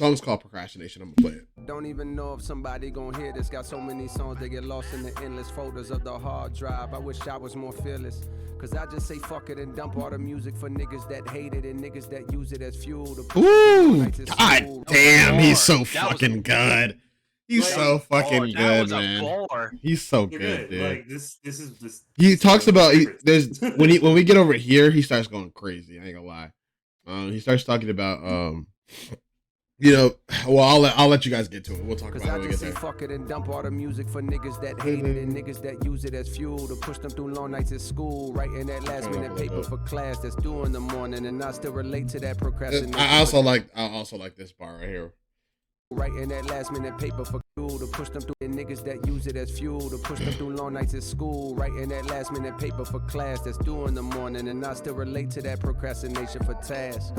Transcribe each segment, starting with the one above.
song's called Procrastination. I'm gonna play it. Don't even know if somebody gonna hear this. Got so many songs they get lost in the endless folders of the hard drive. I wish I was more fearless. Cause I just say fuck it and dump all the music for niggas that hate it and niggas that use it as fuel to push Ooh, it to god school. damn, he's so That was fucking good. He's Like, so fucking that good, was a man. bar. He's so You're good, good. dude. Like this is just. He talks about favorites. there's when we get over here, he starts going crazy. I ain't gonna lie. He starts talking about you know, well, I'll let you guys get to it. We'll talk Cause about it I when we just get say there. fuck it and dump all the music for niggas that hate it and niggas that use it as fuel to push them through long nights at school, writing that last minute paper for class that's due in the morning, and I still relate to that procrastination. I also like this part right here. Writing that last minute paper for fuel to push them through the niggas that use it as fuel to push them through long nights at school. Writing that last minute paper for class that's due in the morning, and I still relate to that procrastination for tasks.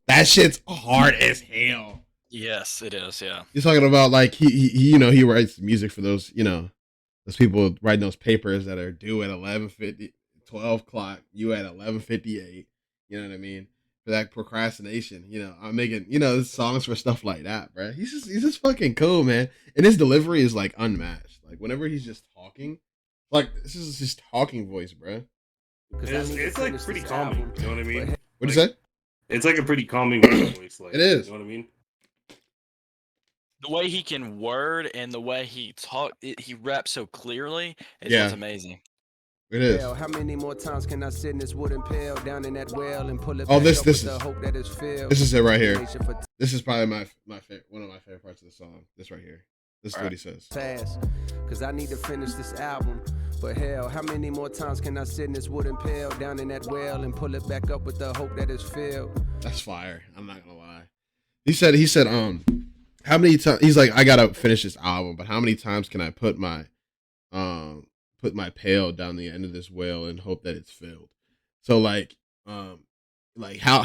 That shit's hard as hell. Yes, it is. Yeah. He's talking about like he writes music for those those people writing those papers that are due at 11:50, 12 o'clock. You at 11:58. You know what I mean? For that procrastination, I'm making songs for stuff like that, bro. He's just fucking cool, man. And his delivery is like unmatched. Like whenever he's just talking, like this is his talking voice, bro. It's like pretty calming. You know what I mean? What'd you say? It's like a pretty calming voice. Like, It is. You know what I mean? The way he can word and the way he he raps so clearly is Yeah. what's amazing. It is. Hell, how many more times can I sit in this wooden pail down in that well and pull it Oh, back this up with is the hope that it's filled? this is it right here. Nation for This is probably my favorite, one of my favorite parts of the song. This right here. This is what he says. task, cause I need to finish this album. But hell, how many more times can I sit in this wooden pail down in that well and pull it back up with the hope that it's filled? That's fire. I'm not gonna lie. He said how many times he's like, I gotta finish this album, but how many times can I put my pail down the end of this well and hope that it's filled? So like how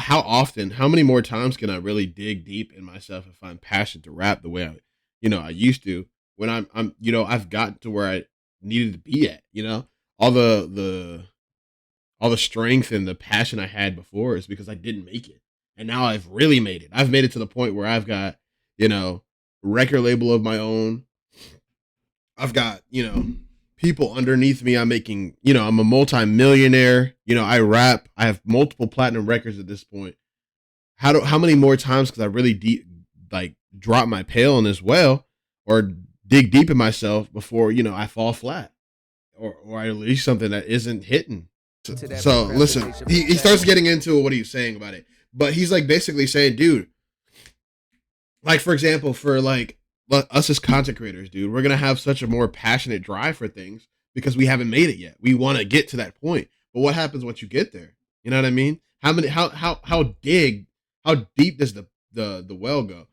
often, how many more times can I really dig deep in myself and find passion to rap the way I used to when I'm I've gotten to where I needed to be at, all the strength and the passion I had before is because I didn't make it. And now I've really made it. I've made it to the point where I've got, record label of my own. I've got, people underneath me. I'm making, I'm a multi-millionaire. I rap. I have multiple platinum records at this point. How many more times could I really drop my pail in as well or dig deep in myself before, I fall flat or I release something that isn't hitting? So listen, he starts getting into what he's saying about it, but he's like basically saying, dude, like for example, for like us as content creators, dude, we're gonna have such a more passionate drive for things because we haven't made it yet. We want to get to that point, but what happens once you get there? You know what I mean? How deep does the well go?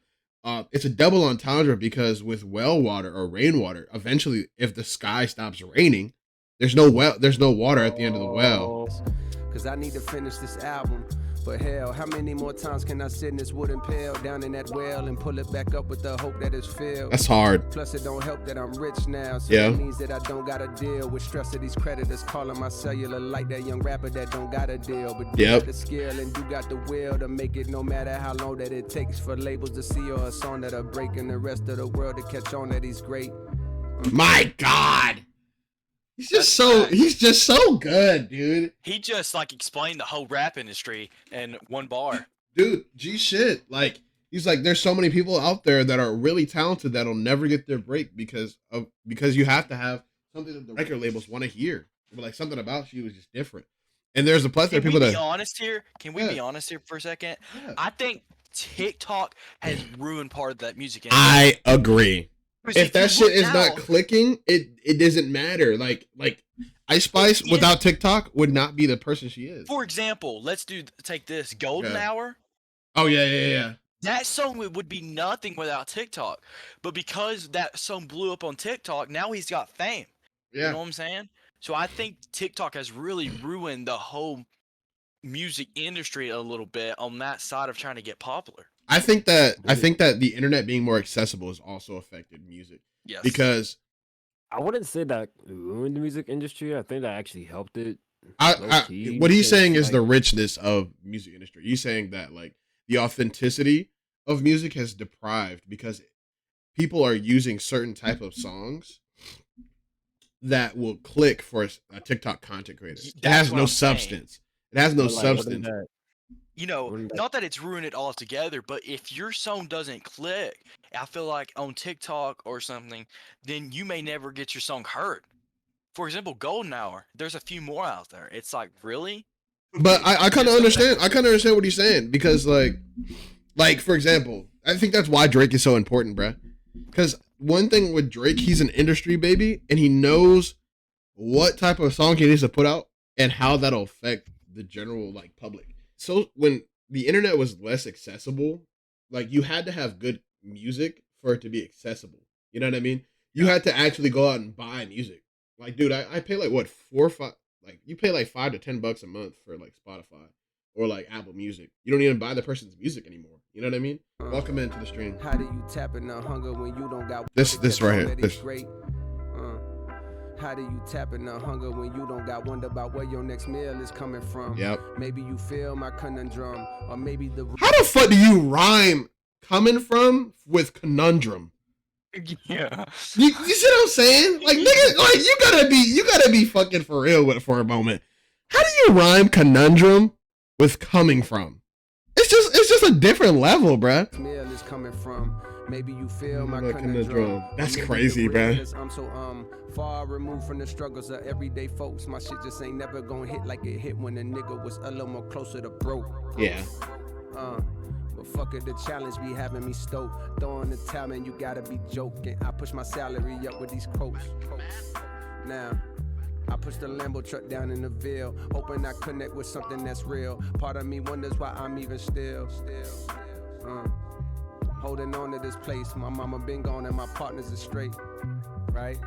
It's a double entendre because with well water or rainwater, eventually, if the sky stops raining, there's no water at the end of the well. Cause I need to finish this album. But hell, how many more times can I sit in this wooden pail down in that well and pull it back up with the hope that it's filled? That's hard. Plus, it don't help that I'm rich now. So Yeah. that means that I don't gotta deal with stress of these creditors calling my cellular like that young rapper that don't gotta deal. But do Yep. got the skill and do got the will to make it no matter how long that it takes for labels to see or a song that are breaking the rest of the world to catch on that he's great. My God. He's just so good, dude. He just explained the whole rap industry in one bar. Dude, G shit. Like he's like, there's so many people out there that are really talented that'll never get their break because you have to have something that the record labels want to hear. But like something about you is just different. And there's a plethora of people that. Can we be honest here for a second? Yeah. I think TikTok has ruined part of that music industry. I agree. If that shit is now, not clicking, it doesn't matter. Like Ice Spice without TikTok would not be the person she is. For example, take this Golden Okay. Hour. Oh yeah. That song would be nothing without TikTok. But because that song blew up on TikTok, now he's got fame. Yeah. You know what I'm saying? So I think TikTok has really ruined the whole music industry a little bit on that side of trying to get popular. I think that the internet being more accessible has also affected music. Yes. Because I wouldn't say that ruined the music industry. I think that actually helped it. what he's saying is the richness of music industry. He's saying that like the authenticity of music has deprived because people are using certain type of songs that will click for a TikTok content creator. It That's has what no I'm saying. substance. It has no But, like, what is substance. that? You know, What is that? not that it's ruined it altogether, but if your song doesn't click, I feel like on TikTok or something, then you may never get your song heard. For example, Golden Hour. There's a few more out there. It's like, really? But I kind of understand. I kind of understand what he's saying because, like for example, I think that's why Drake is so important, bruh. Because one thing with Drake, he's an industry baby, and he knows what type of song he needs to put out and how that'll affect the general like public. So when the internet was less accessible, like you had to have good music for it to be accessible. You know what I mean? You had to actually go out and buy music. Like, dude, I pay like what 4 or 5. Like you pay like $5 to $10 a month for like Spotify or like Apple Music. You don't even buy the person's music anymore. You know what I mean? Welcome into the stream. How do you tap in the hunger when you don't got This right here. This. Great. How do you tap in the hunger when you don't got wonder about where your next meal is coming from? Yep. Maybe you feel my conundrum, or maybe the. How the fuck do you rhyme coming from with conundrum? Yeah. You see what I'm saying? Like nigga, like you gotta be fucking for real with it for a moment. How do you rhyme conundrum with coming from? It's just a different level, bruh. Meal is coming from. Maybe you feel my conundrum. Conundrum. That's crazy, bruh. I'm so far removed from the struggles of everyday folks. My shit just ain't never gonna hit like it hit when a nigga was a little more closer to broke. Yeah. But fuck it, the challenge be having me stoked. Throwing the talent, you gotta be joking. I push my salary up with these quotes. Now, I push the Lambo truck down in the Ville, hoping I connect with something that's real. Part of me wonders why I'm even still. Holding on to this place. My mama been gone and my partners are straight. Right?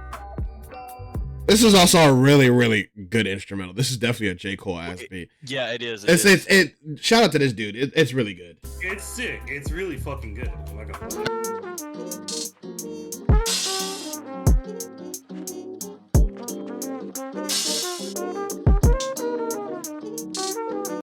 This is also a really, really good instrumental. This is definitely a J.Cole ass beat. Yeah, it is. It shout out to this dude. It's really good. It's sick. It's really fucking good. I'm not gonna lie.